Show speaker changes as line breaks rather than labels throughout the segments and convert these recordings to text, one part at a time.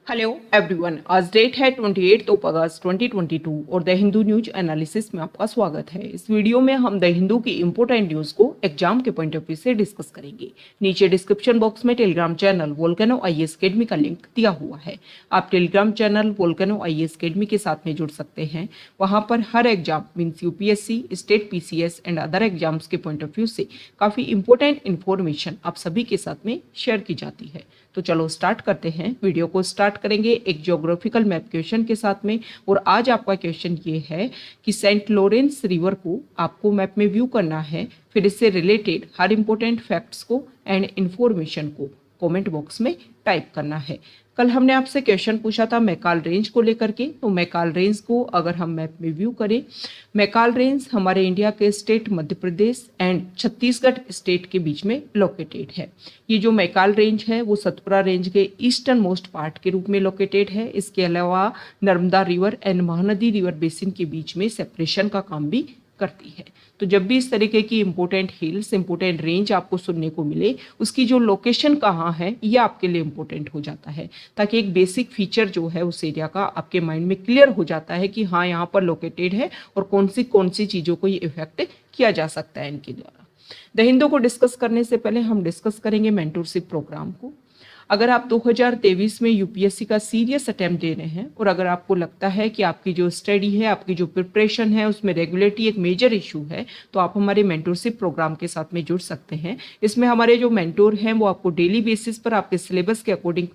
Hello everyone, आज date है 28 अगस्त 2022 और द हिंदू न्यूज एनालिसिस में आपका स्वागत है। इस वीडियो में हम द हिंदू की इंपोर्टेंट न्यूज को एग्जाम के पॉइंट ऑफ व्यू से डिस्कस करेंगे। नीचे डिस्क्रिप्शन बॉक्स में Telegram channel Volcano IAS academy का लिंक दिया हुआ है। आप Telegram channel Volcano IAS academy के साथ में जुड़ सकते हैं। वहां पर हर exam means UPSC, state PCS and other exams के पॉइंट ऑफ व्यू से काफी इंपॉर्टेंट इन्फॉर्मेशन आप सभी के साथ में शेयर की जाती है। तो चलो स्टार्ट करते हैं। वीडियो को स्टार्ट करेंगे एक ज्योग्राफिकल मैप क्वेश्चन के साथ में। और आज आपका क्वेश्चन ये है कि सेंट लॉरेंस रिवर को आपको मैप में व्यू करना है। फिर इससे रिलेटेड हर इंपॉर्टेंट फैक्ट्स को एंड इंफॉर्मेशन को कमेंट बॉक्स में टाइप करना है। कल हमने आपसे क्वेश्चन पूछा था मैकाल रेंज को लेकर के। तो मैकाल रेंज को अगर हम मैप में व्यू करें, मैकाल रेंज हमारे इंडिया के state Madhya Pradesh and Chhattisgarh state के बीच में लोकेटेड है। ये जो मैकाल रेंज है वो सतपुरा रेंज के ईस्टर्न मोस्ट पार्ट के रूप में लोकेटेड है। इसके अलावा Narmada river and Mahanadi river basin के बीच में सेपरेशन का काम भी करती है। तो जब भी इस तरीके की इंपॉर्टेंट हिल्स, इंपॉर्टेंट रेंज आपको सुनने को मिले, उसकी जो लोकेशन कहाँ है ये आपके लिए इंपॉर्टेंट हो जाता है, ताकि एक बेसिक फीचर जो है उस एरिया का आपके माइंड में क्लियर हो जाता है कि हाँ यहाँ पर लोकेटेड है और कौन सी चीज़ों को ये इफेक्ट किया जा सकता है इनके द्वारा। द हिंदू को डिस्कस करने से पहले हम डिस्कस करेंगे मेंटरशिप प्रोग्राम को। अगर आप 2023 में यूपीएससी का सीरियस अटेम्प्ट दे रहे हैं और अगर आपको लगता है कि आपकी जो स्टडी है, आपकी जो प्रिपरेशन है, उसमें रेगुलरिटी एक मेजर इशू है, तो आप हमारे मेंटरशिप प्रोग्राम के साथ में जुड़ सकते हैं। इसमें हमारे जो मेंटोर हैं वो आपको डेली बेसिस पर आपके सिलेबस के अकॉर्डिंग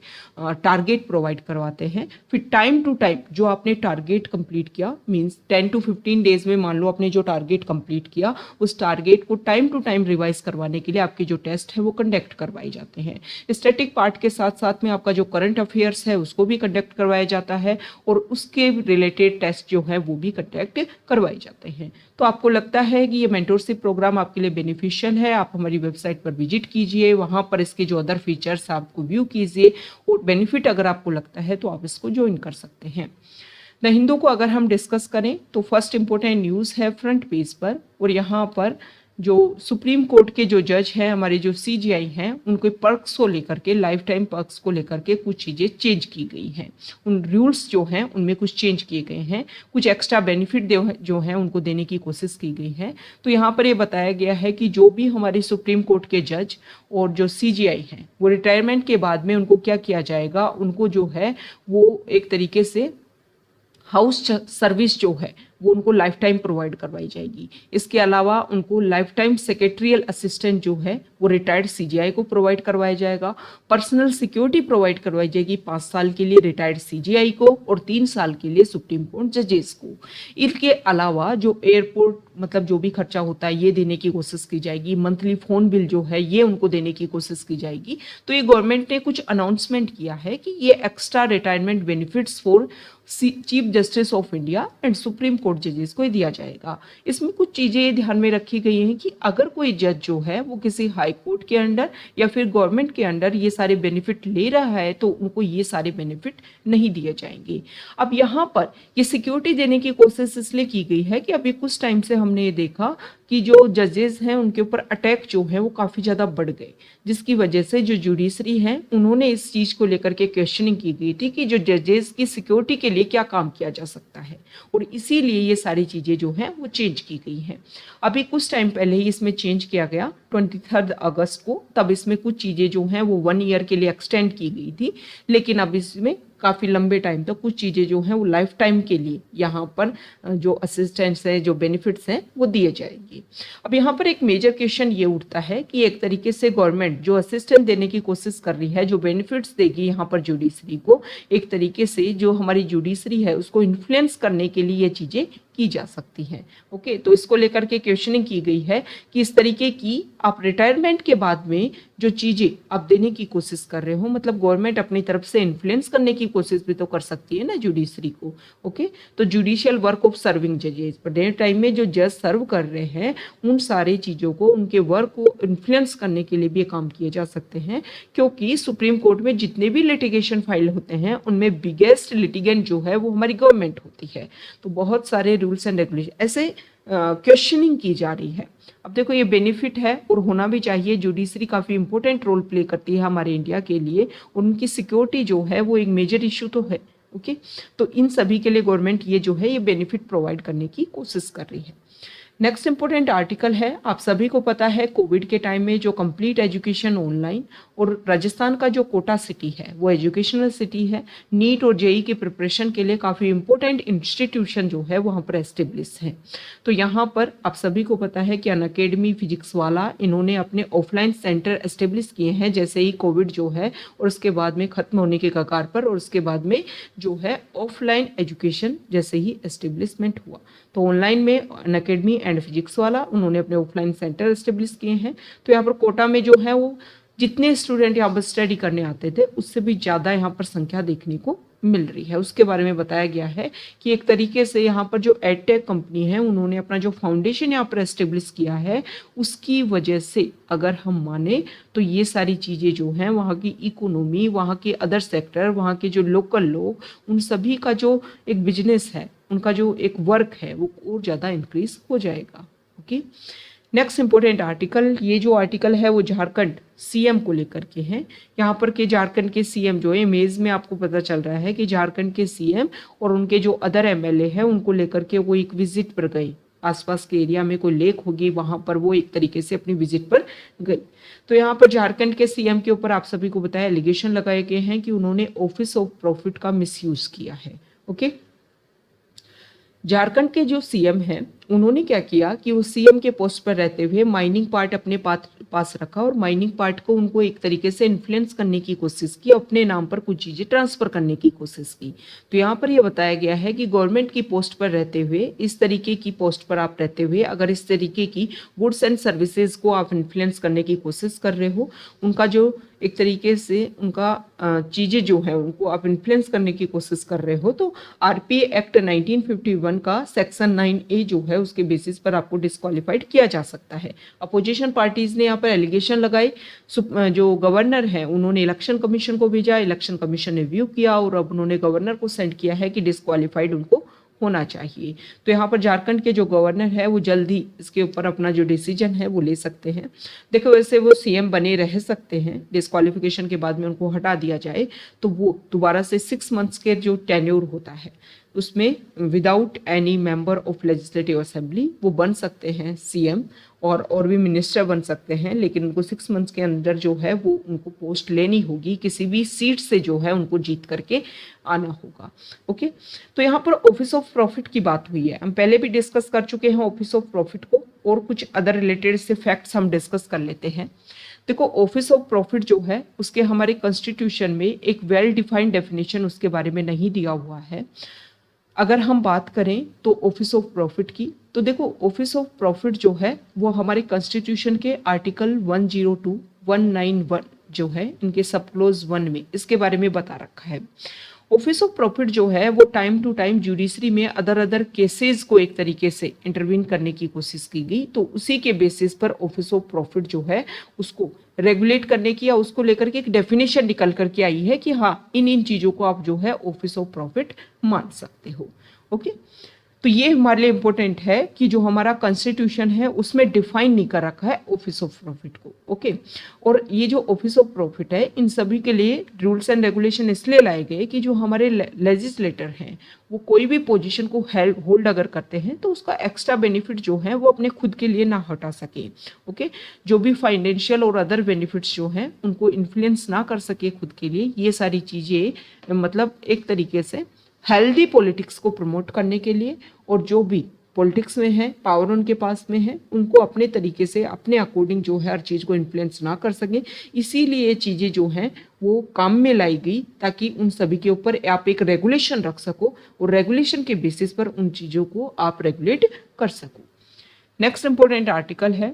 टारगेट प्रोवाइड करवाते हैं। फिर टाइम टू टाइम जो आपने टारगेट कंप्लीट किया, मीन्स 10 to 15 डेज में मान लो आपने जो टारगेट कंप्लीट किया, उस टारगेट को टाइम टू टाइम रिवाइज करवाने के लिए आपके जो टेस्ट है वो कंडक्ट करवाए जाते हैं। स्टैटिक पार्ट के साथ साथ में आपका जो करंट अफेयर्स है उसको भी कंडक्ट करवाया जाता है और उसके रिलेटेड टेस्ट जो है वो भी कंडक्ट करवाए जाते हैं। तो आपको लगता है कि ये मेंटरशिप प्रोग्राम आपके लिए बेनिफिशियल है, आप हमारी वेबसाइट पर विजिट कीजिए, वहाँ पर इसके जो अदर फीचर्स आपको व्यू कीजिए और बेनिफिट अगर आपको लगता है तो आप इसको ज्वाइन कर सकते हैं। द हिंदू को अगर हम डिस्कस करें तो फर्स्ट इंपॉर्टेंट न्यूज़ है फ्रंट पेज पर, और यहाँ पर जो सुप्रीम कोर्ट के जो जज हैं, हमारे जो सीजीआई हैं, उनके पर्क्स को लेकर के, लाइफ टाइम पर्क्स को लेकर के कुछ चीज़ें चेंज की गई हैं। उन रूल्स जो हैं उनमें कुछ चेंज किए गए हैं, कुछ एक्स्ट्रा बेनिफिट जो हैं उनको देने की कोशिश की गई है। तो यहाँ पर ये बताया गया है कि जो भी हमारे सुप्रीम कोर्ट के जज और जो सीजीआई हैं वो रिटायरमेंट के बाद में उनको क्या किया जाएगा, उनको जो है वो एक तरीके से हाउस सर्विस जो है वो उनको लाइफ टाइम प्रोवाइड करवाई जाएगी। इसके अलावा उनको लाइफ टाइम सेक्रेटरियल असिस्टेंट जो है वो रिटायर्ड सीजीआई को प्रोवाइड करवाया जाएगा। पर्सनल सिक्योरिटी प्रोवाइड करवाई जाएगी 5 साल के लिए रिटायर्ड सीजीआई को और 3 साल के लिए सुप्रीम कोर्ट जजेस को। इसके अलावा जो एयरपोर्ट मतलब जो भी खर्चा होता है ये देने की कोशिश की जाएगी। मंथली फ़ोन बिल जो है ये उनको देने की कोशिश की जाएगी। तो ये गवर्नमेंट ने कुछ अनाउंसमेंट किया है कि ये extra retirement benefits for chief justice of India and supreme court जजेस को दिया जाएगा। इसमें कुछ चीज़ें ध्यान में रखी गई हैं कि अगर कोई जज जो है वो किसी हाई कोर्ट के अंडर या फिर गवर्नमेंट के अंडर ये सारे बेनिफिट ले रहा है तो उनको ये सारे बेनिफिट नहीं दिए जाएंगे। अब यहाँ पर ये सिक्योरिटी देने की कोशिश इसलिए की गई है कि अभी कुछ टाइम से हमने ये देखा कि जो जजेस हैं उनके ऊपर अटैक जो है वो काफ़ी ज़्यादा बढ़ गए, जिसकी वजह से जो जुडिशरी है उन्होंने इस चीज़ को लेकर के क्वेश्चनिंग की गई थी कि जो जजेस की सिक्योरिटी के लिए क्या काम किया जा सकता है, और इसीलिए ये सारी चीज़ें जो हैं वो चेंज की गई हैं। अभी कुछ टाइम पहले ही इसमें चेंज किया गया 23 अगस्त को, तब इसमें कुछ चीज़ें जो हैं वो 1 ईयर के लिए एक्सटेंड की गई थी, लेकिन अब इसमें काफ़ी लंबे टाइम तक कुछ चीज़ें जो हैं वो लाइफ टाइम के लिए यहाँ पर जो असिस्टेंट्स हैं, जो बेनिफिट्स हैं वो दिए जाएंगे। अब यहाँ पर एक मेजर क्वेश्चन ये उठता है कि एक तरीके से गवर्नमेंट जो असिस्टेंट देने की कोशिश कर रही है, जो बेनिफिट्स देगी यहाँ पर जुडिशरी को, एक तरीके से जो हमारी जुडिशरी है उसको इन्फ्लुएंस करने के लिए ये चीज़ें की जा सकती हैं। ओके, तो इसको लेकर के क्वेश्चनिंग की गई है कि इस तरीके की आप रिटायरमेंट के बाद में जो चीज़ें आप देने की कोशिश कर रहे हो, मतलब गवर्नमेंट अपनी तरफ से इन्फ्लुएंस करने की कोशिश भी तो कर सकती है ना जुडिशरी को। ओके, तो जुडिशियल वर्क ऑफ सर्विंग जजेस, प्रेजेंट टाइम में जो जज सर्व कर रहे हैं उन सारी चीज़ों को, उनके वर्क को इन्फ्लुएंस करने के लिए भी काम किए जा सकते हैं, क्योंकि सुप्रीम कोर्ट में जितने भी लिटिगेशन फाइल होते हैं उनमें बिगेस्ट लिटिगेंट जो है वो हमारी गवर्नमेंट होती है। तो बहुत सारे रूल्स एंड रेगुलेशन, ऐसे क्वेश्चनिंग की जा रही है। अब देखो ये बेनिफिट है और होना भी चाहिए। जुडिशरी काफ़ी इंपॉर्टेंट रोल प्ले करती है हमारे इंडिया के लिए, और उनकी सिक्योरिटी जो है वो एक मेजर इशू तो है। ओके, तो इन सभी के लिए गवर्नमेंट ये जो है ये बेनिफिट प्रोवाइड करने की कोशिश कर रही है। नेक्स्ट इंपॉर्टेंट आर्टिकल है, आप सभी को पता है कोविड के टाइम में जो कंप्लीट एजुकेशन ऑनलाइन, और राजस्थान का जो कोटा सिटी है वो एजुकेशनल सिटी है। नीट और जेई की प्रिपरेशन के लिए काफ़ी इंपॉर्टेंट इंस्टीट्यूशन जो है वहाँ पर एस्टेब्लिश है। तो यहाँ पर आप सभी को पता है कि अनअकैडमी फिजिक्स वाला इन्होंने अपने ऑफलाइन सेंटर एस्टेब्लिश किए हैं जैसे ही कोविड जो है और उसके बाद में ख़त्म होने के कगार पर, और उसके बाद में जो है ऑफलाइन एजुकेशन जैसे ही एस्टेब्लिशमेंट हुआ तो ऑनलाइन में अनअकैडमी एंड फिजिक्स वाला उन्होंने अपने ऑफलाइन सेंटर एस्टेब्लिश किए हैं। तो यहाँ पर कोटा में जो है वो जितने स्टूडेंट यहाँ पर स्टडी करने आते थे उससे भी ज़्यादा यहाँ पर संख्या देखने को मिल रही है। उसके बारे में बताया गया है कि एक तरीके से यहाँ पर जो एडटेक कंपनी है उन्होंने अपना जो फाउंडेशन यहाँ पर एस्टेब्लिश किया है उसकी वजह से अगर हम माने तो ये सारी चीज़ें जो हैं वहाँ की इकोनॉमी, वहाँ के अदर सेक्टर, वहाँ के जो लोकल लोग, उन सभी का जो एक बिजनेस है, उनका जो एक वर्क है वो और ज़्यादा इंक्रीज हो जाएगा। ओके, नेक्स्ट इंपॉर्टेंट आर्टिकल, ये जो आर्टिकल है वो झारखंड सीएम को लेकर के हैं। यहाँ पर के झारखंड के सीएम जो है, इमेज में आपको पता चल रहा है कि झारखंड के सीएम और उनके जो अदर एमएलए हैं उनको लेकर के वो एक विजिट पर गए। आसपास के एरिया में कोई लेक होगी वहां पर वो एक तरीके से अपनी विजिट पर गई। तो यहाँ पर झारखंड के सीएम के ऊपर आप सभी को बताया एलिगेशन लगाए गए हैं कि उन्होंने ऑफिस ऑफ प्रॉफिट का मिसयूज किया है। ओके, झारखंड के जो सीएम हैं उन्होंने क्या किया कि वो सीएम के पोस्ट पर रहते हुए माइनिंग पार्ट अपने पास रखा और माइनिंग पार्ट को उनको एक तरीके से इन्फ्लुएंस करने की कोशिश की, अपने नाम पर कुछ चीज़ें ट्रांसफर करने की कोशिश की। तो यहाँ पर यह बताया गया है कि गवर्नमेंट की पोस्ट पर रहते हुए, इस तरीके की पोस्ट पर आप रहते हुए अगर इस तरीके की गुड्स एंड सर्विसेज को आप इन्फ्लुएंस करने की कोशिश कर रहे हो, उनका जो एक तरीके से उनका चीज़ें जो है उनको आप इन्फ्लुएंस करने की कोशिश कर रहे हो, तो आरपीए एक्ट 1951 का सेक्शन 9A जो है उसके बेसिस पर आपको डिस्क्वालिफाइड किया जा सकता है। अपोजिशन पार्टीज ने यहाँ पर एलिगेशन लगाए, जो गवर्नर है उन्होंने इलेक्शन कमीशन को भेजा, इलेक्शन कमीशन ने व्यू किया और अब उन्होंने गवर्नर को सेंड किया है कि डिस्क्वालिफाइड उनको होना चाहिए। तो यहाँ पर झारखंड के जो गवर्नर है वो जल्दी इसके ऊपर अपना जो डिसीजन है वो ले सकते हैं। देखो वैसे वो सीएम बने रह सकते हैं, डिस्क्वालिफिकेशन के बाद में उनको हटा दिया जाए तो वो दोबारा से 6 मंथ्स के जो टेन्योर होता है उसमें without any member of legislative assembly वो बन सकते हैं सीएम, और भी मिनिस्टर बन सकते हैं, लेकिन उनको 6 मंथ्स के अंदर जो है वो उनको पोस्ट लेनी होगी, किसी भी सीट से जो है उनको जीत करके आना होगा। ओके, तो यहाँ पर ऑफिस ऑफ प्रॉफिट की बात हुई है, हम पहले भी डिस्कस कर चुके हैं ऑफिस ऑफ प्रॉफिट को, और कुछ अदर रिलेटेड से फैक्ट्स हम डिस्कस कर लेते हैं। देखो ऑफिस ऑफ प्रॉफिट जो है उसके हमारे कॉन्स्टिट्यूशन में एक वेल डिफाइंड डेफिनेशन उसके बारे में नहीं दिया हुआ है। अगर हम बात करें तो ऑफिस ऑफ प्रॉफिट की, तो देखो ऑफिस ऑफ प्रॉफिट जो है वो हमारे कॉन्स्टिट्यूशन के आर्टिकल 102, 191 जो है इनके सब क्लोज 1 में इसके बारे में बता रखा है। ऑफिस ऑफ प्रॉफिट जो है वो टाइम टू टाइम जुडिशरी में अदर केसेस को एक तरीके से इंटरवीन करने की कोशिश की गई, तो उसी के बेसिस पर ऑफिस ऑफ प्रॉफिट जो है उसको रेगुलेट करने की या उसको लेकर के एक डेफिनेशन निकल करके आई है कि हाँ इन चीज़ों को आप जो है ऑफिस ऑफ प्रॉफिट मान सकते हो। ओके, तो ये हमारे लिए इंपॉर्टेंट है कि जो हमारा कॉन्स्टिट्यूशन है उसमें डिफाइन नहीं कर रखा है ऑफिस ऑफ प्रॉफिट को। ओके, और ये जो ऑफिस ऑफ प्रॉफिट है इन सभी के लिए रूल्स एंड रेगुलेशन इसलिए लाए गए कि जो हमारे लेजिस्लेटर हैं वो कोई भी पोजीशन को होल्ड अगर करते हैं तो उसका एक्स्ट्रा बेनिफिट जो है वो अपने खुद के लिए ना हटा सके। ओके, जो भी फाइनेंशियल और अदर बेनिफिट्स जो हैं उनको इन्फ्लुएंस ना कर सके खुद के लिए, ये सारी चीज़ें मतलब एक तरीके से हेल्दी पॉलिटिक्स को प्रमोट करने के लिए, और जो भी पॉलिटिक्स में है पावर उनके पास में है उनको अपने तरीके से अपने अकॉर्डिंग जो है हर चीज़ को इन्फ्लुएंस ना कर सके, इसीलिए ये चीज़ें जो हैं वो काम में लाई गई ताकि उन सभी के ऊपर आप एक रेगुलेशन रख सको और रेगुलेशन के बेसिस पर उन चीज़ों को आप रेगुलेट कर सको। नेक्स्ट इंपॉर्टेंट आर्टिकल है,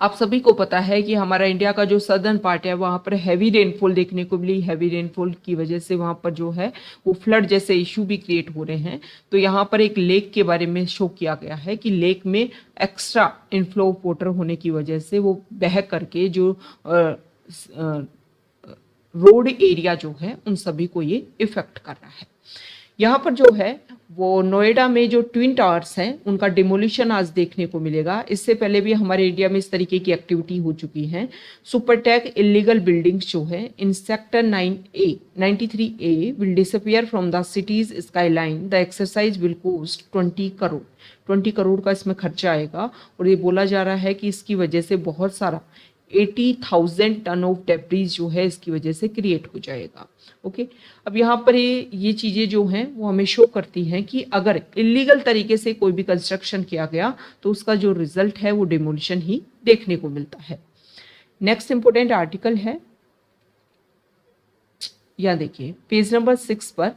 आप सभी को पता है कि हमारा इंडिया का जो सदर्न पार्ट है वहाँ पर हैवी रेनफॉल देखने को मिली। हैवी रेनफॉल की वजह से वहाँ पर जो है वो फ्लड जैसे इशू भी क्रिएट हो रहे हैं। तो यहाँ पर एक लेक के बारे में शो किया गया है कि लेक में एक्स्ट्रा इनफ्लो ऑफ वाटर होने की वजह से वो बह करके जो रोड एरिया जो है उन सभी को ये इफेक्ट कर रहा है। यहाँ पर जो है वो नोएडा में जो ट्विन टावर्स हैं उनका डिमोलिशन आज देखने को मिलेगा। इससे पहले भी हमारे इंडिया में इस तरीके की एक्टिविटी हो चुकी है। सुपरटेक इलीगल बिल्डिंग्स जो है in sector 9A 93A will disappear from the city's skyline. The exercise will cost 20 crore का इसमें खर्चा आएगा। और ये बोला जा रहा है कि इसकी वजह से बहुत सारा 80,000 टन ऑफ डेब्रीज जो है इसकी वजह से क्रिएट हो जाएगा। ओके, अब यहाँ पर ये चीज़ें जो हैं वो हमें शो करती हैं कि अगर इलीगल तरीके से कोई भी कंस्ट्रक्शन किया गया तो उसका जो रिजल्ट है वो डिमोलिशन ही देखने को मिलता है। नेक्स्ट इंपोर्टेंट आर्टिकल है, यहाँ देखिए पेज नंबर 6 पर,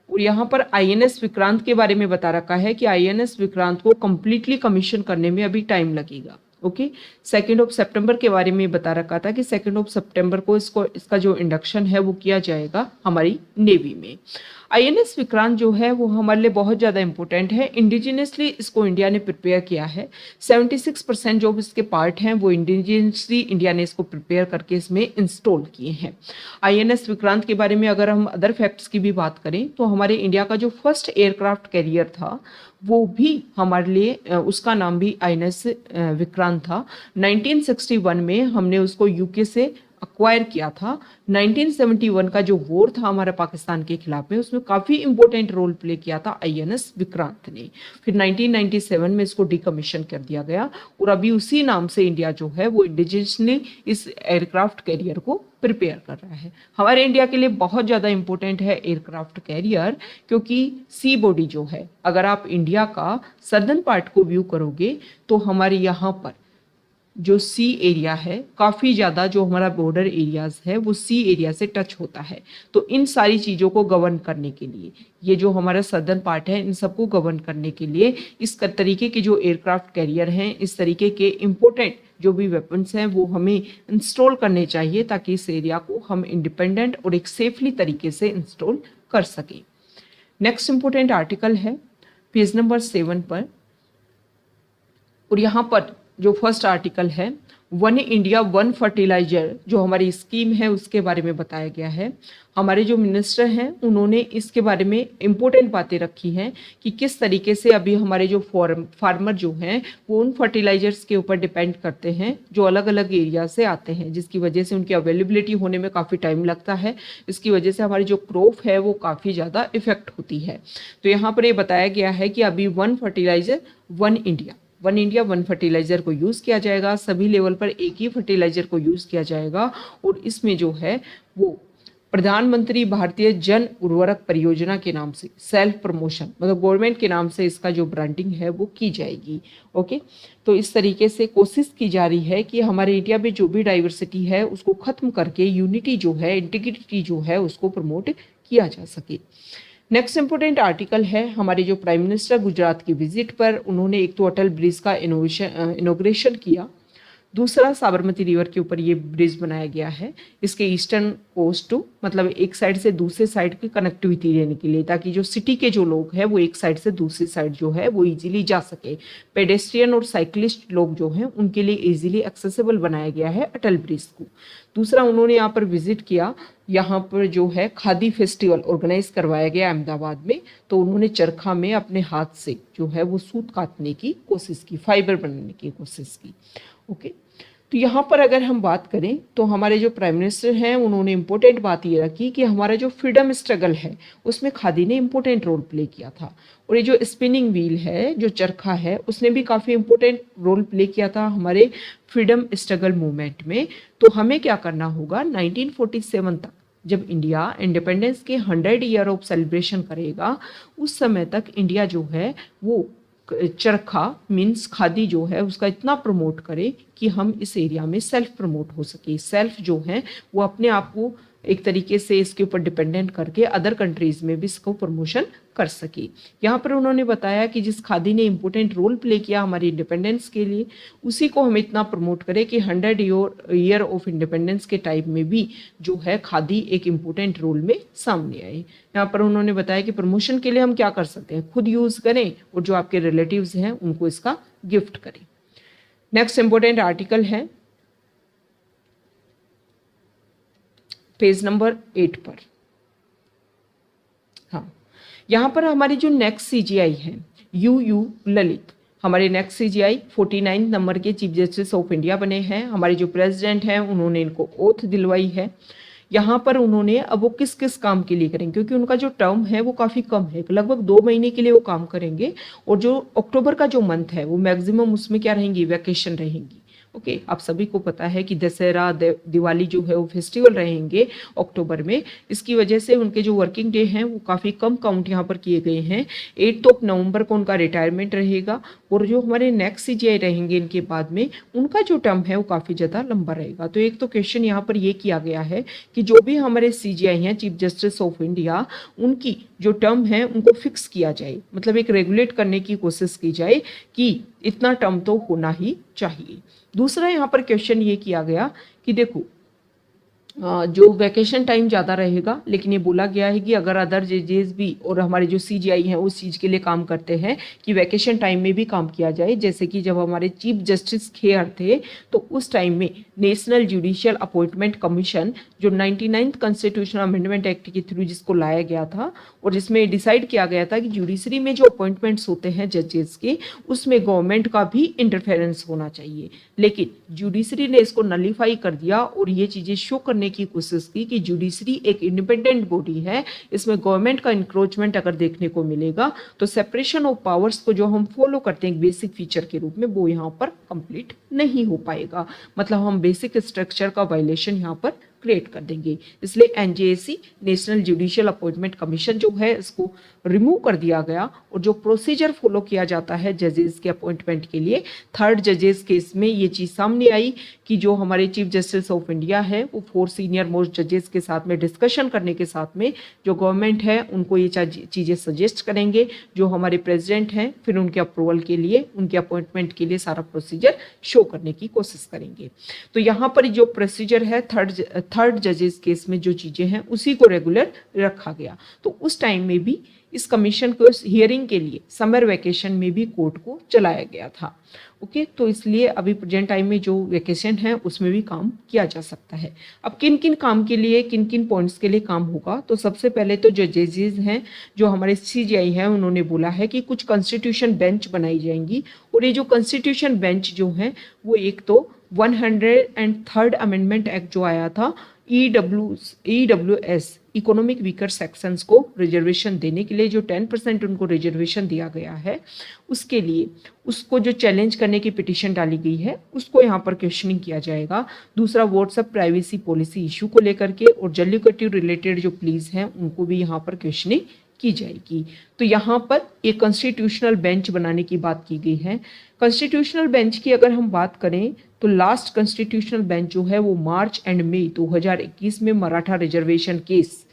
और यहाँ पर आईएनएस विक्रांत के बारे में बता रखा है कि आईएनएस विक्रांत को कंप्लीटली कमीशन करने में अभी टाइम लगेगा। ओके, 2 सितंबर के बारे में बता रखा था कि 2 सितंबर को इसका जो इंडक्शन है वो किया जाएगा हमारी नेवी में। आईएनएस विक्रांत जो है वो हमारे लिए बहुत ज़्यादा इंपॉर्टेंट है। इंडिजिनियसली इसको इंडिया ने प्रिपेयर किया है। 76% जो इसके पार्ट हैं वो इंडिजिनियसली इंडिया ने इसको प्रिपेयर करके इसमें इंस्टॉल किए हैं। आईएनएस विक्रांत के बारे में अगर हम अदर फैक्ट्स की भी बात करें तो हमारे इंडिया का जो फर्स्ट एयरक्राफ्ट कैरियर था वो भी हमारे लिए उसका नाम भी आईएनएस विक्रांत था। 1961 में हमने उसको यूके से अक्वायर किया था। 1971 का जो वॉर था हमारा पाकिस्तान के खिलाफ में उसमें काफ़ी इंपॉर्टेंट रोल प्ले किया था आईएनएस विक्रांत ने। फिर 1997 में इसको डिकमीशन कर दिया गया और अभी उसी नाम से इंडिया जो है वो इंडिजिनियसली इस एयरक्राफ्ट कैरियर को प्रिपेयर कर रहा है। हमारे इंडिया के लिए बहुत ज़्यादा इंपॉर्टेंट है एयरक्राफ्ट कैरियर, क्योंकि सी बॉडी जो है अगर आप इंडिया का सदर्न पार्ट को व्यू करोगे तो हमारे यहाँ पर जो सी एरिया है काफ़ी ज़्यादा, जो हमारा बॉर्डर एरियाज है वो सी एरिया से टच होता है। तो इन सारी चीज़ों को गवर्न करने के लिए, ये जो हमारा सदर्न पार्ट है इन सबको गवर्न करने के लिए इस तरीके के जो एयरक्राफ्ट कैरियर हैं, इस तरीके के इम्पोर्टेंट जो भी वेपन्स हैं वो हमें इंस्टॉल करने चाहिए ताकि इस एरिया को हम इंडिपेंडेंट और एक सेफली तरीके से इंस्टॉल कर सकें। नेक्स्ट इंपोर्टेंट आर्टिकल है पेज नंबर 7 पर, और यहाँ पर जो फर्स्ट आर्टिकल है वन इंडिया वन फर्टिलाइजर जो हमारी स्कीम है उसके बारे में बताया गया है। हमारे जो मिनिस्टर हैं उन्होंने इसके बारे में इम्पोर्टेंट बातें रखी हैं कि किस तरीके से अभी हमारे जो फार्मर जो हैं वो उन फर्टिलाइजर्स के ऊपर डिपेंड करते हैं जो अलग अलग एरिया से आते हैं, जिसकी वजह से उनकी अवेलेबिलिटी होने में काफ़ी टाइम लगता है। इसकी वजह से हमारी जो क्रॉप है वो काफ़ी ज़्यादा इफेक्ट होती है। तो यहाँ पर ये बताया गया है कि अभी one fertilizer one India one fertilizer को यूज़ किया जाएगा। सभी लेवल पर एक ही फर्टिलाइजर को यूज़ किया जाएगा और इसमें जो है वो प्रधानमंत्री भारतीय जन उर्वरक परियोजना के नाम से सेल्फ प्रमोशन, मतलब गवर्नमेंट के नाम से इसका जो ब्रांडिंग है वो की जाएगी। ओके, तो इस तरीके से कोशिश की जा रही है कि हमारे इंडिया में जो भी डाइवर्सिटी है उसको ख़त्म करके यूनिटी जो है, इंटीग्रिटी जो है उसको प्रमोट किया जा सके। नेक्स्ट इंपोर्टेंट आर्टिकल है हमारे जो प्राइम मिनिस्टर गुजरात की विजिट पर उन्होंने एक तो अटल ब्रिज का इनोग्रेशन किया, दूसरा साबरमती रिवर के ऊपर ये ब्रिज बनाया गया है इसके ईस्टर्न कोस्ट टू, मतलब एक साइड से दूसरे साइड की कनेक्टिविटी देने के लिए, ताकि जो सिटी के जो लोग हैं वो एक साइड से दूसरी साइड जो है वो इजीली जा सके। पेडेस्ट्रियन और साइकिलिस्ट लोग जो हैं उनके लिए इजीली एक्सेसिबल बनाया गया है अटल ब्रिज को। दूसरा उन्होंने यहाँ पर विजिट किया, यहाँ पर जो है खादी फेस्टिवल ऑर्गेनाइज करवाया गया अहमदाबाद में, तो उन्होंने चरखा में अपने हाथ से जो है वो सूत काटने की कोशिश की, फाइबर बनाने की कोशिश की। ओके, तो यहाँ पर अगर हम बात करें तो हमारे जो प्राइम मिनिस्टर हैं उन्होंने इम्पोर्टेंट बात ये रखी कि हमारा जो फ्रीडम स्ट्रगल है उसमें खादी ने इम्पोर्टेंट रोल प्ले किया था, और ये जो स्पिनिंग व्हील है, जो चरखा है, उसने भी काफ़ी इम्पोर्टेंट रोल प्ले किया था हमारे फ्रीडम स्ट्रगल मूवमेंट में। तो हमें क्या करना होगा, 1947 तक जब इंडिया इंडिपेंडेंस के 100 ईयर ऑफ सेलिब्रेशन करेगा उस समय तक इंडिया जो है वो चरखा मीन्स खादी जो है उसका इतना प्रमोट करे कि हम इस एरिया में सेल्फ प्रमोट हो सके, सेल्फ जो है वो अपने आप को एक तरीके से इसके ऊपर डिपेंडेंट करके अदर कंट्रीज में भी इसको प्रमोशन कर सके। यहाँ पर उन्होंने बताया कि जिस खादी ने इम्पोर्टेंट रोल प्ले किया हमारी इंडिपेंडेंस के लिए, उसी को हम इतना प्रमोट करें कि 100 ईयर ऑफ इंडिपेंडेंस के टाइम में भी जो है खादी एक इम्पोर्टेंट रोल में सामने आए। यहाँ पर उन्होंने बताया कि प्रमोशन के लिए हम क्या कर सकते हैं, खुद यूज़ करें और जो आपके रिलेटिव्स हैं उनको इसका गिफ्ट करें। नेक्स्ट इम्पोर्टेंट आर्टिकल है पेज नंबर 8 पर। हाँ, यहाँ पर हमारी जो नेक्स्ट सीजीआई है यू ललित, हमारे नेक्स्ट सीजीआई 49 नंबर के चीफ जस्टिस ऑफ इंडिया बने हैं। हमारे जो प्रेसिडेंट हैं उन्होंने इनको ओथ दिलवाई है। यहाँ पर उन्होंने अब वो किस किस काम के लिए करेंगे, क्योंकि उनका जो टर्म है वो काफ़ी कम है, लगभग 2 महीने के लिए वो काम करेंगे। और जो अक्टूबर का जो मंथ है वो मैक्सिमम उसमें क्या रहेंगी, वैकेशन रहेंगी। ओके, आप सभी को पता है कि दशहरा दिवाली जो है वो फेस्टिवल रहेंगे अक्टूबर में। इसकी वजह से उनके जो वर्किंग डे हैं वो काफ़ी कम काउंट यहाँ पर किए गए हैं। 8 नवंबर को उनका रिटायरमेंट रहेगा। और जो हमारे नेक्स्ट सीजीआई रहेंगे इनके बाद में, उनका जो टर्म है वो काफ़ी ज़्यादा लंबा रहेगा। तो एक तो क्वेश्चन यहाँ पर ये किया गया है कि जो भी हमारे सीजीआई हैं चीफ जस्टिस ऑफ इंडिया, उनकी जो टर्म है उनको फिक्स किया जाए, मतलब एक रेगुलेट करने की कोशिश की जाए कि इतना टर्म तो होना ही चाहिए। दूसरा यहाँ पर क्वेश्चन ये किया गया कि देखो जो वैकेशन टाइम ज़्यादा रहेगा, लेकिन ये बोला गया है कि अगर अदर जजेस भी और हमारे जो सीजीआई हैं उस चीज़ के लिए काम करते हैं कि वैकेशन टाइम में भी काम किया जाए। जैसे कि जब हमारे चीफ जस्टिस खेयर थे तो उस टाइम में नेशनल जुडिशियल अपॉइंटमेंट कमीशन जो 99th कॉन्स्टिट्यूशनल अमेंडमेंट एक्ट के थ्रू जिसको लाया गया था और जिसमें डिसाइड किया गया था कि जुडिशरी में जो अपॉइंटमेंट्स होते हैं जजेस के, उसमें गवर्नमेंट का भी इंटरफेरेंस होना चाहिए। लेकिन जुडिशरी ने इसको नलीफाई कर दिया और ये चीज़ें शो करने की कोशिश की कि जुडिशरी एक इंडिपेंडेंट बॉडी है, इसमें गवर्नमेंट का इंक्रोचमेंट अगर देखने को मिलेगा तो सेपरेशन ऑफ पावर्स को जो हम फॉलो करते हैं बेसिक फीचर के रूप में, वो यहाँ पर कंप्लीट नहीं हो पाएगा। मतलब हम बेसिक स्ट्रक्चर का वायलेशन यहाँ पर क्रिएट कर देंगे। इसलिए NJAC national judicial appointment commission जो है इसको रिमूव कर दिया गया। और जो प्रोसीजर फॉलो किया जाता है जजेस के अपॉइंटमेंट के लिए, थर्ड जजेस केस में ये चीज़ सामने आई कि जो हमारे चीफ जस्टिस ऑफ इंडिया है वो 4 सीनियर मोस्ट जजेस के साथ में डिस्कशन करने के साथ में जो गवर्नमेंट है उनको ये चीज़ें सजेस्ट करेंगे, जो हमारे प्रेसिडेंट हैं फिर उनके अप्रूवल के लिए, उनके अपॉइंटमेंट के लिए सारा प्रोसीजर शो करने की कोशिश करेंगे। तो यहाँ पर जो प्रोसीजर है थर्ड जजेस केस में जो चीज़ें हैं उसी को रेगुलर रखा गया। तो उस टाइम में भी इस कमीशन को हियरिंग के लिए समर वैकेशन में भी कोर्ट को चलाया गया था। ओके, तो इसलिए अभी प्रेजेंट टाइम में जो वैकेशन है उसमें भी काम किया जा सकता है। अब किन किन काम के लिए, किन किन पॉइंट्स के लिए काम होगा, तो सबसे पहले तो जो जजेस हैं जो हमारे सीजीआई हैं उन्होंने बोला है कि कुछ कॉन्स्टिट्यूशन बेंच बनाई जाएंगी। और ये जो कॉन्स्टिट्यूशन बेंच जो है वो एक तो 103rd अमेंडमेंट एक्ट जो आया था EWS इकोनॉमिक वीकर सेक्शंस को रिजर्वेशन देने के लिए, जो 10% उनको रिजर्वेशन दिया गया है, उसके लिए उसको जो चैलेंज करने की पिटीशन डाली गई है उसको यहाँ पर क्वेश्चनिंग किया जाएगा। दूसरा व्हाट्सएप प्राइवेसी पॉलिसी इशू को लेकर के और जल्लिकट्टू रिलेटेड जो प्लीज हैं उनको भी यहाँ पर क्वेश्चनिंग की जाएगी। तो यहाँ पर एक कॉन्स्टिट्यूशनल बेंच बनाने की बात की गई है। कॉन्स्टिट्यूशनल बेंच की अगर हम बात करें तो लास्ट कॉन्स्टिट्यूशनल बेंच जो है वो मार्च एंड मई 2021 में मराठा रिजर्वेशन केस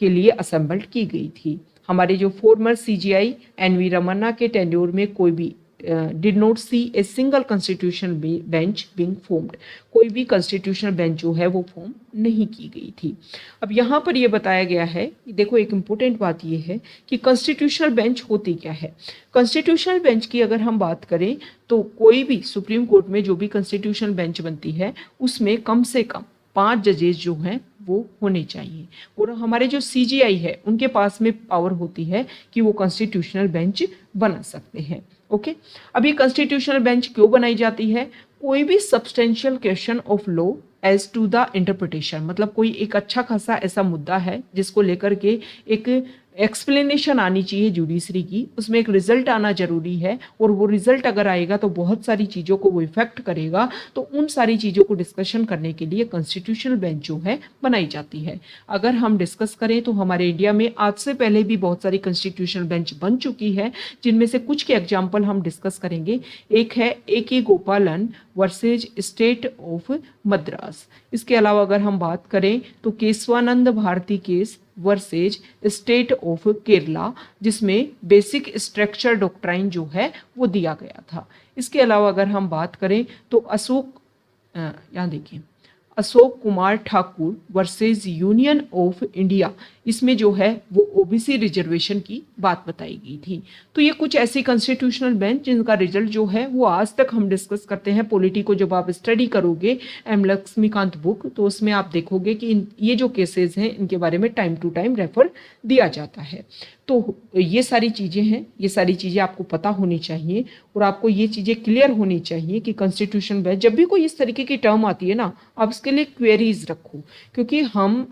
के लिए असेंबल्ड की गई थी। हमारे जो फॉर्मर सीजीआई एनवी रमन्ना के टेन्योर में कोई भी did not see a single constitutional bench being formed, कोई भी कॉन्स्टिट्यूशनल बेंच जो है वो फॉर्म नहीं की गई थी। अब यहाँ पर ये बताया गया है कि देखो एक इम्पोर्टेंट बात ये है कि कॉन्स्टिट्यूशनल बेंच होती क्या है। कॉन्स्टिट्यूशनल बेंच की अगर हम बात करें तो कोई भी सुप्रीम कोर्ट में जो भी कॉन्स्टिट्यूशनल बेंच बनती है उसमें कम से कम 5 जजेस जो हैं वो होने चाहिए। और हमारे जो सीजीआई है उनके पास में पावर होती है कि वो कॉन्स्टिट्यूशनल बेंच बना सकते हैं। ओके, अब ये कॉन्स्टिट्यूशनल बेंच क्यों बनाई जाती है? कोई भी substantial question of law as to the interpretation, मतलब कोई एक अच्छा खासा ऐसा मुद्दा है जिसको लेकर के एक एक्सप्लेनेशन आनी चाहिए जुडिशरी की, उसमें एक रिजल्ट आना जरूरी है। और वो रिजल्ट अगर आएगा तो बहुत सारी चीज़ों को वो इफेक्ट करेगा। तो उन सारी चीज़ों को डिस्कशन करने के लिए कॉन्स्टिट्यूशनल बेंच जो है बनाई जाती है। अगर हम डिस्कस करें तो हमारे इंडिया में आज से पहले भी बहुत सारी कॉन्स्टिट्यूशनल बेंच बन चुकी है, जिनमें से कुछ के एग्जाम्पल हम डिस्कस करेंगे। एक है AK गोपालन वर्सेज स्टेट ऑफ मद्रास। इसके अलावा अगर हम बात करें तो Keshavananda Bharati case versus state of Kerala, जिसमें बेसिक स्ट्रक्चर डॉक्ट्राइन जो है वो दिया गया था। इसके अलावा अगर हम बात करें तो यहाँ देखिए Ashok Kumar Thakur versus union of India, इसमें जो है वो ओबीसी रिजर्वेशन की बात बताई गई थी। तो ये कुछ ऐसी कॉन्स्टिट्यूशनल बेंच जिनका रिजल्ट जो है वो आज तक हम डिस्कस करते हैं। पॉलिटी को जब आप स्टडी करोगे एम लक्ष्मीकांत बुक, तो उसमें आप देखोगे कि ये जो केसेस हैं इनके बारे में टाइम टू टाइम रेफर दिया जाता है। तो ये सारी चीज़ें हैं, ये सारी चीज़ें आपको पता होनी चाहिए और आपको ये चीज़ें क्लियर होनी चाहिए कि कॉन्स्टिट्यूशन में जब भी कोई इस तरीके की टर्म आती है ना, आप इसके लिए क्वेरीज रखो। क्योंकि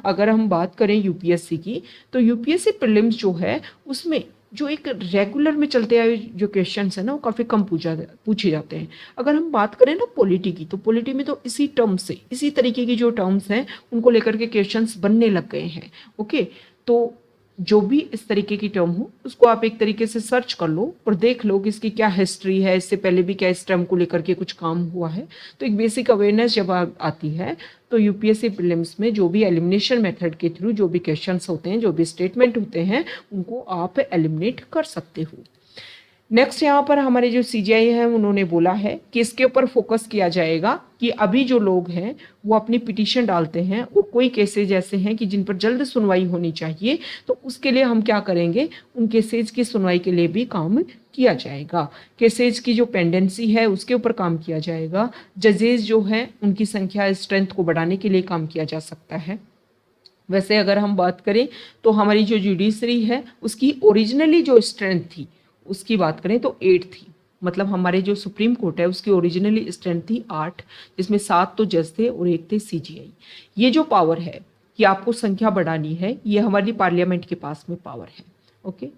अगर हम बात करें यूपीएससी की, तो यूपीएससी प्रीलिम्स जो है उसमें जो एक रेगुलर में चलते आए जो क्वेश्चंस है ना, वो काफ़ी कम पूछे जाते हैं। अगर हम बात करें ना पॉलिटी की, तो पॉलिटी में तो इसी टर्म से, इसी तरीके की जो टर्म्स हैं उनको लेकर के क्वेश्चंस बनने लग गए हैं। ओके, तो जो भी इस तरीके की टर्म हो उसको आप एक तरीके से सर्च कर लो और देख लो कि इसकी क्या हिस्ट्री है, इससे पहले भी क्या इस टर्म को लेकर के कुछ काम हुआ है। तो एक बेसिक अवेयरनेस जब आती है तो यूपीएससी प्रीलिम्स में जो भी एलिमिनेशन मेथड के थ्रू जो भी क्वेश्चंस होते हैं, जो भी स्टेटमेंट होते हैं, उनको आप एलिमिनेट कर सकते हो। नेक्स्ट यहाँ पर हमारे जो सीजीआई है उन्होंने बोला है कि इसके ऊपर फोकस किया जाएगा कि अभी जो लोग हैं वो अपनी पिटीशन डालते हैं और कोई केसेज ऐसे हैं कि जिन पर जल्द सुनवाई होनी चाहिए, तो उसके लिए हम क्या करेंगे, उन केसेज की सुनवाई के लिए भी काम किया जाएगा। केसेज की जो पेंडेंसी है उसके ऊपर काम किया जाएगा। जजेज जो है उनकी संख्या, स्ट्रेंथ को बढ़ाने के लिए काम किया जा सकता है। वैसे अगर हम बात करें तो हमारी जो जुडिशरी है उसकी ओरिजिनली जो स्ट्रेंथ थी उसकी बात करें तो 8 थी। मतलब हमारे जो सुप्रीम कोर्ट है उसकी ओरिजिनली स्ट्रेंथ थी 8, जिसमें 7 तो जज थे और 1 थे सीजीआई। ये जो पावर है कि आपको संख्या बढ़ानी है, ये हमारी पार्लियामेंट के पास में पावर है। ओके,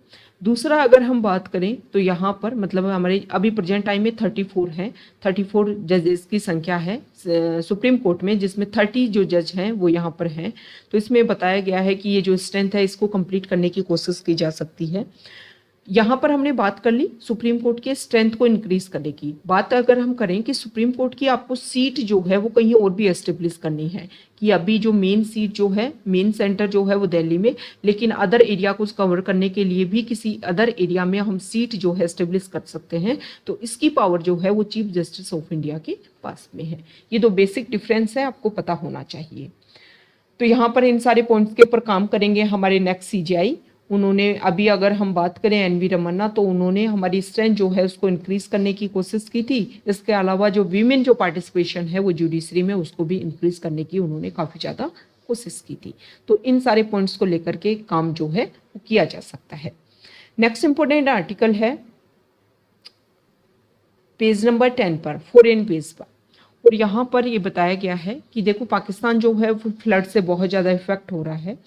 दूसरा अगर हम बात करें तो यहाँ पर मतलब हमारे अभी प्रेजेंट टाइम में 34 हैं, 34 जजेस की संख्या है सुप्रीम कोर्ट में, जिसमें 30 जो जज हैं वो यहाँ पर हैं। तो इसमें बताया गया है कि ये जो स्ट्रेंथ है इसको कंप्लीट करने की कोशिश की जा सकती है। यहाँ पर हमने बात कर ली सुप्रीम कोर्ट के स्ट्रेंथ को इंक्रीज करने की। बात अगर हम करें कि सुप्रीम कोर्ट की आपको सीट जो है वो कहीं और भी एस्टेब्लिश करनी है, कि अभी जो मेन सीट जो है, मेन सेंटर जो है वो दिल्ली में, लेकिन अदर एरिया को कवर करने के लिए भी किसी अदर एरिया में हम सीट जो है एस्टेब्लिश कर सकते हैं। तो इसकी पावर जो है वो चीफ जस्टिस ऑफ इंडिया के पास में है। ये दो बेसिक डिफरेंस है, आपको पता होना चाहिए। तो यहाँ पर इन सारे पॉइंट्स के ऊपर काम करेंगे हमारे नेक्स्ट सीजीआई। उन्होंने अभी अगर हम बात करें एनवी रमन्ना, तो उन्होंने हमारी स्ट्रेंथ जो है उसको इंक्रीज करने की कोशिश की थी। इसके अलावा जो वीमेन जो पार्टिसिपेशन है वो जुडिशरी में, उसको भी इंक्रीज करने की उन्होंने काफ़ी ज़्यादा कोशिश की थी। तो इन सारे पॉइंट्स को लेकर के काम जो है वो किया जा सकता है। नेक्स्ट इंपॉर्टेंट आर्टिकल है पेज नंबर 10 पर, फॉरेन पेज पर। और यहाँ पर ये बताया गया है कि देखो पाकिस्तान जो है वो फ्लड से बहुत ज़्यादा इफेक्ट हो रहा है।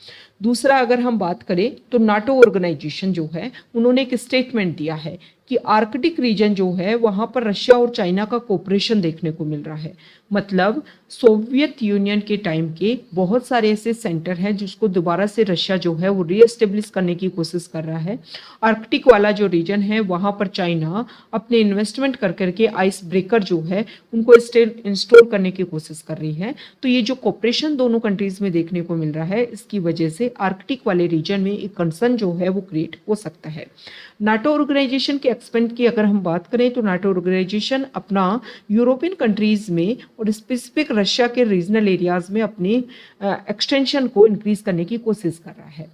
दूसरा अगर हम बात करें तो नाटो ऑर्गेनाइजेशन जो है उन्होंने एक स्टेटमेंट दिया है कि आर्कटिक रीजन जो है वहाँ पर रशिया और चाइना का कोऑपरेशन देखने को मिल रहा है। मतलब सोवियत यूनियन के टाइम के बहुत सारे ऐसे सेंटर हैं जिसको दोबारा से रशिया जो है वो रीएस्टेब्लिश करने की कोशिश कर रहा है। आर्कटिक वाला जो रीजन है वहाँ पर चाइना अपने इन्वेस्टमेंट कर करके आइस ब्रेकर जो है उनको इंस्टॉल करने की कोशिश कर रही है। तो ये जो कोऑपरेशन दोनों कंट्रीज में देखने को मिल रहा है, इसकी वजह से आर्कटिक वाले रीजन में एक कंसर्न जो है वो क्रिएट हो सकता है। नाटो ऑर्गेनाइजेशन के एक्सपेंड की अगर हम बात करें तो नाटो ऑर्गेनाइजेशन अपना यूरोपियन कंट्रीज में और स्पेसिफिक रशिया के रीजनल एरियाज में अपने एक्सटेंशन को इंक्रीज करने की कोशिश कर रहा है।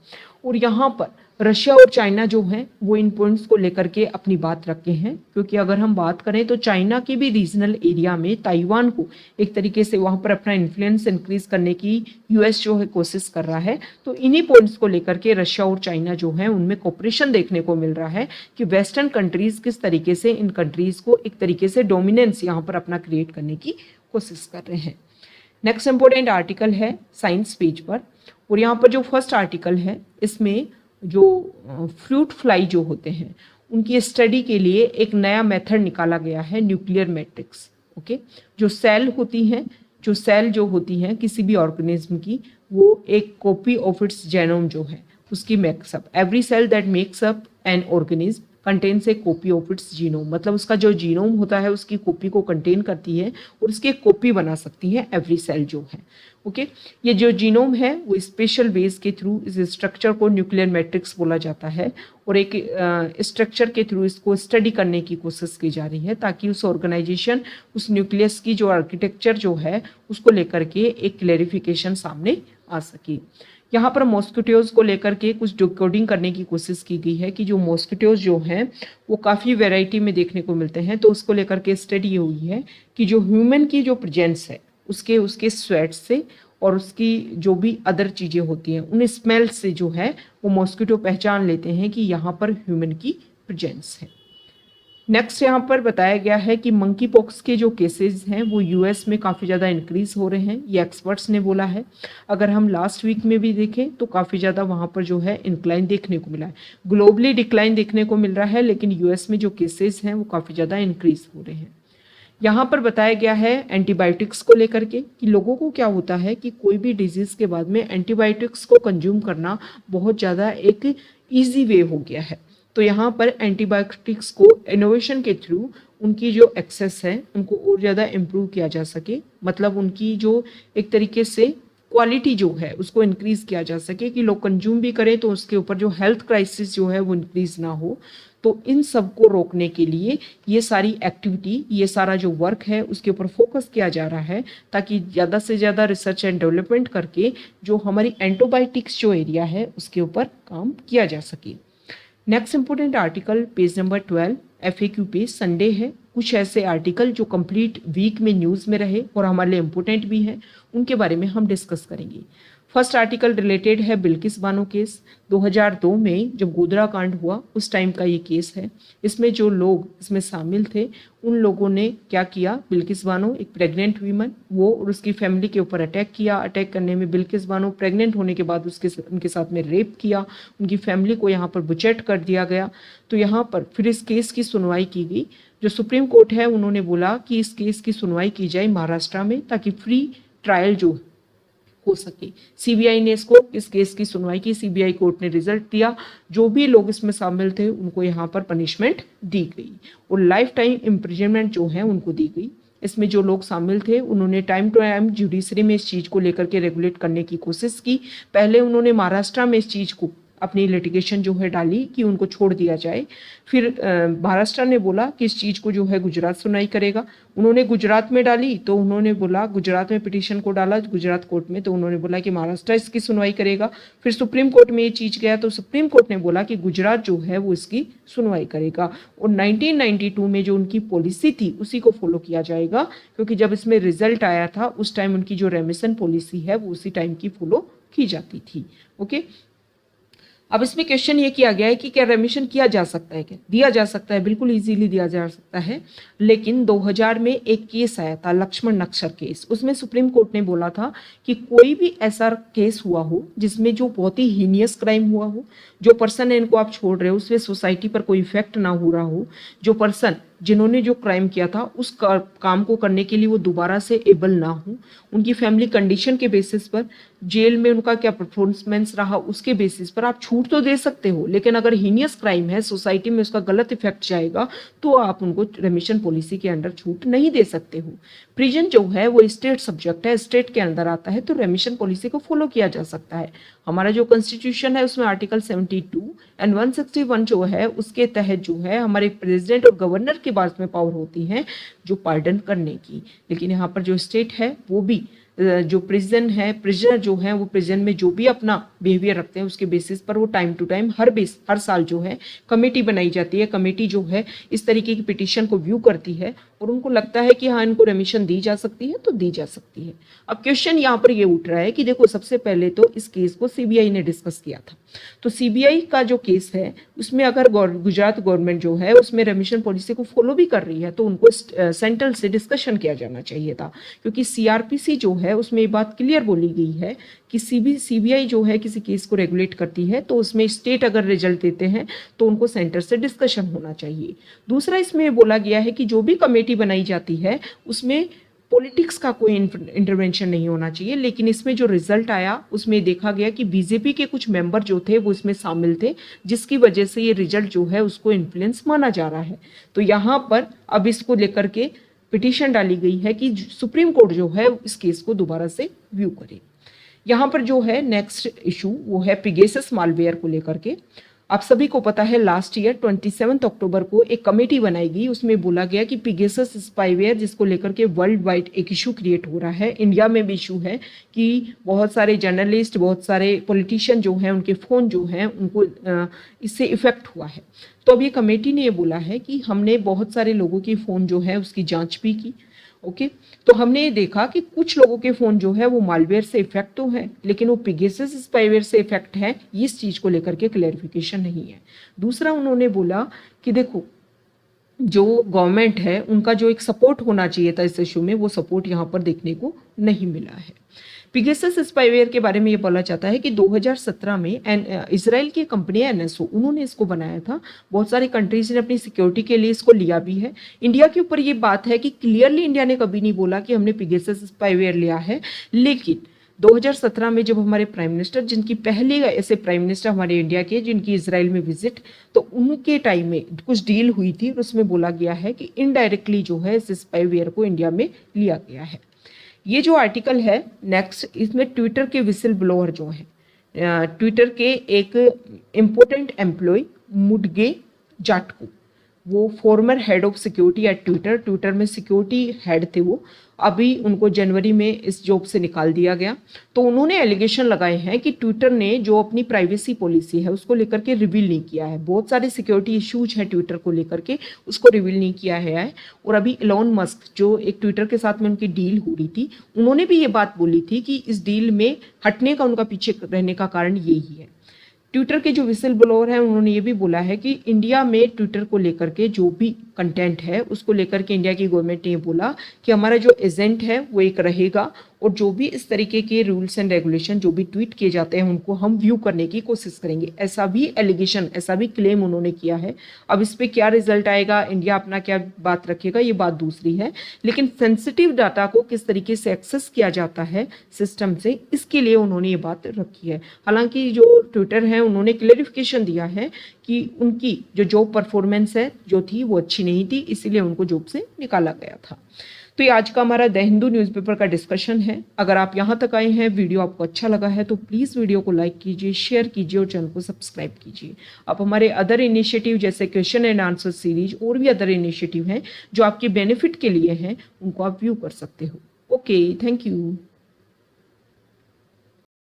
और यहाँ पर रशिया और चाइना जो हैं वो इन पॉइंट्स को लेकर के अपनी बात रखे हैं। क्योंकि अगर हम बात करें तो चाइना के भी रीजनल एरिया में ताइवान को एक तरीके से वहाँ पर अपना इन्फ्लुएंस इंक्रीज करने की यूएस जो है कोशिश कर रहा है। तो इन्हीं पॉइंट्स को लेकर के रशिया और चाइना जो है उनमें कोऑपरेशन देखने को मिल रहा है कि वेस्टर्न कंट्रीज किस तरीके से इन कंट्रीज को एक तरीके से डोमिनेंस यहाँ पर अपना क्रिएट करने की कोशिश कर रहे हैं। नेक्स्ट इंपॉर्टेंट आर्टिकल है साइंस पेज पर। और यहाँ पर जो फर्स्ट आर्टिकल है इसमें जो फ्रूट फ्लाई जो होते हैं उनकी स्टडी के लिए एक नया मेथड निकाला गया है, न्यूक्लियर मैट्रिक्स। ओके, जो सेल होती हैं किसी भी ऑर्गेनिज्म की, वो एक कॉपी ऑफ इट्स जेनोम जो है उसकी makeup, every cell that makes up an organism contains a copy of its genome. मतलब उसका जो जीनोम होता है उसकी कॉपी को कंटेन करती है और उसकी एक कॉपी बना सकती है एवरी सेल जो है। ओके, ये जो जीनोम है वो स्पेशल वेज के थ्रू इस स्ट्रक्चर को न्यूक्लियर मैट्रिक्स बोला जाता है। और एक स्ट्रक्चर के थ्रू इसको स्टडी करने की कोशिश की जा रही है ताकि उस ऑर्गेनाइजेशन, उस न्यूक्लियस की जो आर्किटेक्चर जो है उसको लेकर के एक क्लैरिफिकेशन सामने आ सके। यहाँ पर मॉस्किटोज को लेकर के कुछ डिकोडिंग करने की कोशिश की गई है कि जो मॉस्किटोज जो हैं वो काफ़ी वैरायटी में देखने को मिलते हैं। तो उसको लेकर के स्टडी हुई है कि जो ह्यूमन की जो प्रेजेंस है उसके स्वेट से और उसकी जो भी अदर चीज़ें होती हैं उन स्मेल से जो है वो मॉस्किटो पहचान लेते हैं कि यहाँ पर ह्यूमन की प्रेजेंस है। नेक्स्ट यहाँ पर बताया गया है कि मंकी पॉक्स के जो केसेस हैं वो यूएस में काफ़ी ज़्यादा इंक्रीज हो रहे हैं, ये एक्सपर्ट्स ने बोला है। अगर हम लास्ट वीक में भी देखें तो काफ़ी ज़्यादा वहाँ पर जो है इंक्लाइन देखने को मिला है। ग्लोबली डिक्लाइन देखने को मिल रहा है, लेकिन यूएस में जो केसेस हैं वो काफ़ी ज़्यादा इंक्रीज हो रहे हैं। यहाँ पर बताया गया है एंटीबायोटिक्स को लेकर के कि लोगों को क्या होता है कि कोई भी डिजीज़ के बाद में एंटीबायोटिक्स को कंज्यूम करना बहुत ज़्यादा एक ईजी वे हो गया है। तो यहाँ पर एंटीबायोटिक्स को इनोवेशन के थ्रू उनकी जो एक्सेस है उनको और ज़्यादा इम्प्रूव किया जा सके, मतलब उनकी जो एक तरीके से क्वालिटी जो है उसको इंक्रीज किया जा सके कि लोग कंज्यूम भी करें तो उसके ऊपर जो हेल्थ क्राइसिस जो है वो इंक्रीज ना हो। तो इन सब को रोकने के लिए ये सारी एक्टिविटी, ये सारा जो वर्क है उसके ऊपर फोकस किया जा रहा है, ताकि ज़्यादा से ज़्यादा रिसर्च एंड डेवलपमेंट करके जो हमारी एंटीबायोटिक्स जो एरिया है उसके ऊपर काम किया जा सके। Next important article page number 12 FAQ page Sunday है। कुछ ऐसे आर्टिकल जो कंप्लीट वीक में न्यूज़ में रहे और हमारे लिए इम्पोर्टेंट भी हैं उनके बारे में हम डिस्कस करेंगे। फर्स्ट आर्टिकल रिलेटेड है बिल्किस बानो केस। 2002 में जब गोधरा कांड हुआ उस टाइम का ये केस है। इसमें जो लोग इसमें शामिल थे उन लोगों ने क्या किया, बिल्किस बानो एक प्रेग्नेंट वीमन, वो और उसकी फैमिली के ऊपर अटैक किया। अटैक करने में बिल्किस बानो प्रेग्नेंट होने के बाद उनके साथ में रेप किया, उनकी फैमिली को यहाँ पर बुचेट कर दिया गया। तो यहाँ पर फिर इस केस की सुनवाई की गई। जो सुप्रीम कोर्ट है उन्होंने बोला कि इस केस की सुनवाई की जाए महाराष्ट्र में ताकि फ्री ट्रायल जो हो सके। सीबीआई ने इसको इस केस की सुनवाई की, सीबीआई कोर्ट ने रिजल्ट दिया, जो भी लोग इसमें शामिल थे उनको यहाँ पर पनिशमेंट दी गई और लाइफ टाइम इम्प्रिजनमेंट जो है उनको दी गई। इसमें जो लोग शामिल थे उन्होंने टाइम टू टाइम जुडिशरी में इस चीज़ को लेकर के रेगुलेट करने की कोशिश की। पहले उन्होंने महाराष्ट्र में इस चीज़ को अपनी लिटिगेशन जो है डाली कि उनको छोड़ दिया जाए। फिर महाराष्ट्र ने बोला कि इस चीज़ को जो है गुजरात सुनवाई करेगा। उन्होंने गुजरात में डाली तो उन्होंने बोला, गुजरात में पिटीशन को डाला गुजरात कोर्ट में, तो उन्होंने बोला कि महाराष्ट्र इसकी सुनवाई करेगा। फिर सुप्रीम कोर्ट में ये चीज़ गया तो सुप्रीम कोर्ट ने बोला कि गुजरात जो है वो इसकी सुनवाई करेगा और 1992 में जो उनकी पॉलिसी थी उसी को फॉलो किया जाएगा, क्योंकि जब इसमें रिजल्ट आया था उस टाइम उनकी जो रेमिशन पॉलिसी है वो उसी टाइम की फॉलो की जाती थी। ओके, अब इसमें क्वेश्चन ये किया गया है कि क्या रेमिशन किया जा सकता है, क्या दिया जा सकता है? बिल्कुल इजीली दिया जा सकता है, लेकिन 2000 में एक केस आया था लक्ष्मण नक्सर केस। उसमें सुप्रीम कोर्ट ने बोला था कि कोई भी ऐसा केस हुआ हो जिसमें जो बहुत ही हीनियस क्राइम हुआ हो, जो पर्सन है इनको आप छोड़ रहे हो उससे सोसाइटी पर कोई इफेक्ट ना हो रहा हो, जो पर्सन जिन्होंने जो क्राइम किया था उस काम को करने के लिए वो दोबारा से एबल ना हो, उनकी फैमिली कंडीशन के बेसिस पर, जेल में उनका क्या परफॉर्मेंस रहा उसके बेसिस पर आप छूट तो दे सकते हो, लेकिन अगर हीनियस क्राइम है, सोसाइटी में उसका गलत इफेक्ट जाएगा, तो आप उनको रेमिशन पॉलिसी के अंडर छूट नहीं दे सकते हो। प्रिजन जो है वो स्टेट सब्जेक्ट है, स्टेट के अंदर आता है, तो रेमिशन पॉलिसी को फॉलो किया जा सकता है। हमारा जो कॉन्स्टिट्यूशन है उसमें आर्टिकल 72 एंड 161 जो है उसके तहत जो है हमारे प्रेसिडेंट और गवर्नर के पास में पावर होती है जो पार्डन करने की, लेकिन यहाँ पर जो स्टेट है वो भी जो प्रिजनर जो है वो प्रिजन में जो भी अपना बिहेवियर रखते हैं उसके बेसिस पर वो टाइम टू टाइम हर साल जो है कमेटी बनाई जाती है। कमेटी जो है इस तरीके की पिटीशन को व्यू करती है और उनको लगता है कि हाँ इनको रेमिशन दी जा सकती है तो दी जा सकती है। अब क्वेश्चन यहाँ पर ये उठ रहा है कि देखो, सबसे पहले तो इस केस को सीबीआई ने डिस्कस किया था, तो सीबीआई का जो केस है उसमें अगर गुजरात गवर्नमेंट जो है उसमें रेमिशन पॉलिसी को फॉलो भी कर रही है तो उनको सेंट्रल से डिस्कशन किया जाना चाहिए था, क्योंकि सीआरपीसी जो है उसमें ये बात क्लियर बोली गई है कि सीबीआई जो है किसी केस को रेगुलेट करती है तो उसमें स्टेट अगर रिजल्ट देते हैं तो उनको सेंटर से डिस्कशन होना चाहिए। दूसरा, इसमें बोला गया है कि जो भी कमेटी बनाई जाती है उसमें पॉलिटिक्स का कोई इंटरवेंशन नहीं होना चाहिए, लेकिन इसमें जो रिजल्ट आया उसमें देखा गया कि बीजेपी के कुछ मेंबर जो थे वो इसमें शामिल थे, जिसकी वजह से ये रिजल्ट जो है उसको इन्फ्लुएंस माना जा रहा है। तो यहाँ पर अब इसको लेकर के पिटीशन डाली गई है कि सुप्रीम कोर्ट जो है इस केस को दोबारा से व्यू करे। यहाँ पर जो है नेक्स्ट इशू वो है पिगेसस मालवेयर को लेकर के। आप सभी को पता है लास्ट ईयर 27 अक्टूबर को एक कमेटी बनाई गई, उसमें बोला गया कि पिगेसस स्पाईवेयर जिसको लेकर के वर्ल्ड वाइड एक इशू क्रिएट हो रहा है, इंडिया में भी इशू है कि बहुत सारे जर्नलिस्ट, बहुत सारे पॉलिटिशियन जो हैं उनके फ़ोन जो हैं उनको इससे इफेक्ट हुआ है। तो अब ये कमेटी ने ये बोला है कि हमने बहुत सारे लोगों की फ़ोन जो है उसकी जाँच भी की ओके, तो हमने ये देखा कि कुछ लोगों के फ़ोन जो है वो मालवेयर से इफेक्ट तो है, लेकिन वो पेगासस स्पाईवेयर से इफेक्ट है, इस चीज़ को लेकर के क्लैरिफिकेशन नहीं है। दूसरा उन्होंने बोला कि देखो जो गवर्नमेंट है उनका जो एक सपोर्ट होना चाहिए था इस इशू में, वो सपोर्ट यहाँ पर देखने को नहीं मिला है। पेगासस स्पाईवेयर के बारे में ये बोला जाता है कि 2017 में इसराइल की कंपनी एनएसओ उन्होंने इसको बनाया था। बहुत सारी कंट्रीज ने अपनी सिक्योरिटी के लिए इसको लिया भी है। इंडिया के ऊपर ये बात है कि क्लियरली इंडिया ने कभी नहीं बोला कि हमने पेगासस स्पाईवेयर लिया है, लेकिन 2017 में जब हमारे प्राइम मिनिस्टर, जिनकी पहले ऐसे प्राइम मिनिस्टर हमारे इंडिया के जिनकी इसराइल में विजिट, तो उनके टाइम में कुछ डील हुई थी और उसमें बोला गया है कि इनडायरेक्टली जो है इस स्पाईवेयर को इंडिया में लिया गया है। ये जो आर्टिकल है नेक्स्ट, इसमें ट्विटर के विसिल ब्लोअर जो है, ट्विटर के एक इम्पोर्टेंट एम्प्लॉय मुडगे जाटको, वो farmer head of security at Twitter, Twitter में सिक्योरिटी हेड थे वो, अभी उनको जनवरी में इस जॉब से निकाल दिया गया। तो उन्होंने एलिगेशन लगाए हैं कि ट्विटर ने जो अपनी प्राइवेसी पॉलिसी है उसको लेकर के रिवील नहीं किया है, बहुत सारे सिक्योरिटी इश्यूज हैं ट्विटर को लेकर के, उसको रिवील नहीं किया है। और अभी इलॉन मस्क जो एक ट्विटर के साथ में उनकी डील हो रही थी, उन्होंने भी ये बात बोली थी कि इस डील में हटने का उनका पीछे रहने का कारण यही है। ट्विटर के जो विसिल ब्लोअर हैं उन्होंने ये भी बोला है कि इंडिया में ट्विटर को लेकर के जो भी कंटेंट है उसको लेकर के इंडिया की गवर्नमेंट ने ये बोला कि हमारा जो एजेंट है वो एक रहेगा, और जो भी इस तरीके के रूल्स एंड रेगुलेशन जो भी ट्वीट किए जाते हैं उनको हम व्यू करने की कोशिश करेंगे। ऐसा भी एलिगेशन, ऐसा भी क्लेम उन्होंने किया है। अब इस पर क्या रिजल्ट आएगा, इंडिया अपना क्या बात रखेगा, ये बात दूसरी है, लेकिन सेंसिटिव डाटा को किस तरीके से एक्सेस किया जाता है सिस्टम से, इसके लिए उन्होंने ये बात रखी है। हालांकि जो ट्विटर है उन्होंने क्लेरिफिकेशन दिया है कि उनकी जो जॉब परफॉर्मेंस है जो थी वो अच्छी नहीं थी, इसीलिए उनको जॉब से निकाला गया था। तो ये आज का हमारा द हिंदू न्यूज़पेपर का डिस्कशन है। अगर आप यहाँ तक आए हैं, वीडियो आपको अच्छा लगा है तो प्लीज़ वीडियो को लाइक कीजिए, शेयर कीजिए और चैनल को सब्सक्राइब कीजिए। आप हमारे अदर इनिशिएटिव जैसे क्वेश्चन एंड आंसर सीरीज और भी अदर इनिशिएटिव हैं जो आपके बेनिफिट के लिए हैं, उनको आप व्यू कर सकते हो। Okay, thank you.